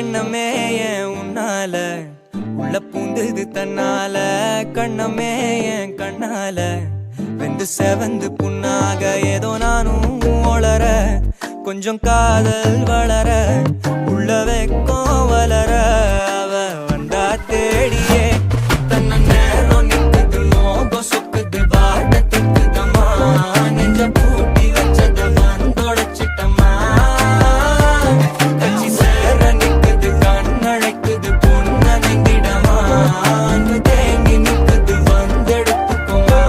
எண்ணமே ஏன் உன்னால உள்ள பூந்தது தன்னால கண்ணமே என் கண்ணால வெந்து செவந்து புண்ணாக ஏதோ நானும் ஒளர கொஞ்சம் காதல் வளர உள்ள வெக்கம் வளர அவ வந்தா தேடியே தன்ன நேரம் நிக்குது மோகம் சொக்குது வாட திக்குதம்மா நெஞ்ச பூட்டி வச்சத வந்தொடைச்சிட்டம்மா கட்சி சேர நிக்குது கண்ணழைக்குது பொண்ண நெங்கிடமா அன்பு தேங்கி நிக்குது வந்தெடுத்துக்குமா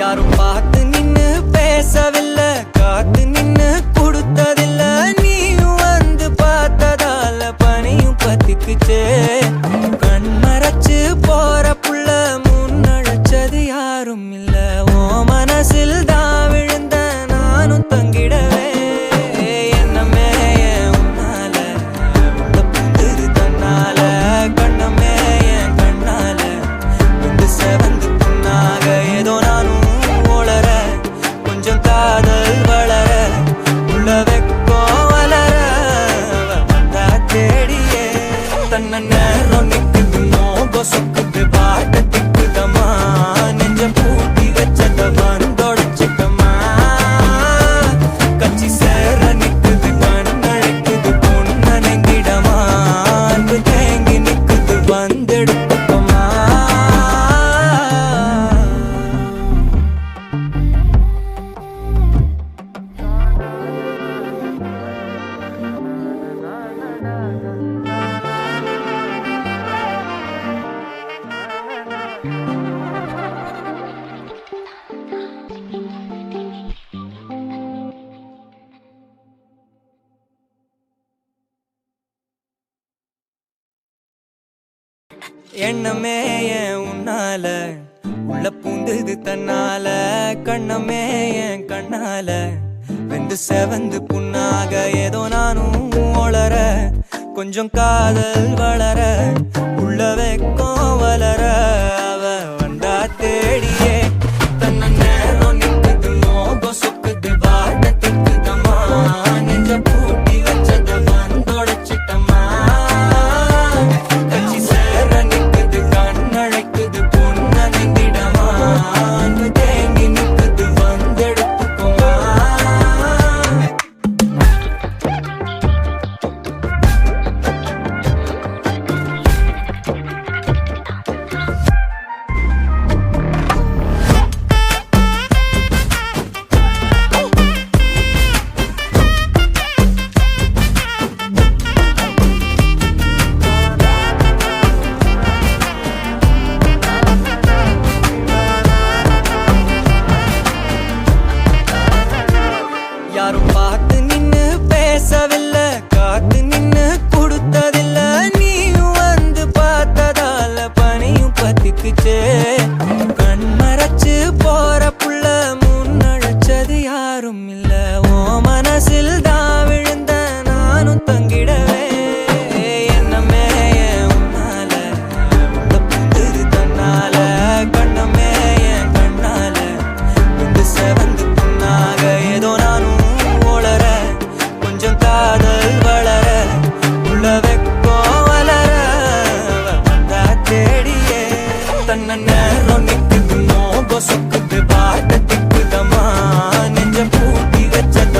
யாரும் பார்த்து நின்னு பேசவில்லை காத்து நின்னு கொடுத்ததில்ல நீயும் வந்து பார்த்ததால பனியும் பத்திக்குச்சே கண் மறைச்சு போற புள்ள முன்னழைச்சது யாரும் இல்ல ஓ மனசில் தான் விழுந்த நானும் தங்கிடவே என்னமே என் உன்னால உள்ள புந்தது தன்னால கண்ணமே என் கண்ணால வந்து செவந்து புண்ணாக ஏதோ நானும் கொஞ்சம் காதல் வளர உள்ள வெக்கம் வளர வந்தா தேடியே தன்ன நேரம் நிக்குது மோகம் சொக்குது பாட்ட திக்குதம்மா நெஞ்ச பூட்டி வச்சத வந்தொடைச்சிட்டம்மா கட்சி சேர நிக்குது கண்ணழைக்குது பொண்ண நெங்கிடமா அன்பு தேங்கி நிக்குது வந்தெடுத்துக்கோமா எண்ணமே ஏன் உன்னால உள்ள பூந்தது தன்னால கண்ணமே என் கண்ணால வெந்து செவந்து புண்ணாக ஏதோ நானும் ஒளர கொஞ்சம் காதல் வளர உள்ள வெக்கம் வளர அவ வந்தா தேடியே தன்ன நேரம் நிக்குது மோகம் சொக்குது வாட திக்குதம்மா நெஞ்ச பூட்டி வச்சத வந்தொடைச்சிட்டம்மா கட்சி சேர நிக்குது கண்ணழைக்குது பொண்ண நெங்கிடமா அன்பு தேங்கி நிக்குது வந்தெடுத்துக்குமா யாரும் பார்த்து நின்னு பேசவில்லை காத்து நின்னு கொடுத்ததில்ல நீயும் வந்து பார்த்ததால பனியும் பத்திக்குச்சே கண் மறைச்சு போற புள்ள முன்னழைச்சது யாரும் இல்ல ஓ மனசில் தான் விழுந்த நானும் தங்கிடவே என்னமே என் உன்னால உள்ள புந்தது தன்னால கண்ணமே என் கண்ணால வந்து செவந்து புண்ணாக ஏதோ நானும் கொஞ்சம் காதல் வளர உள்ள வெக்கம் வளர வந்தா தேடியே தன்ன நேரம் நிக்குது மோகம் சொக்குது பாட்ட திக்குதம்மா நெஞ்ச பூட்டி வச்சத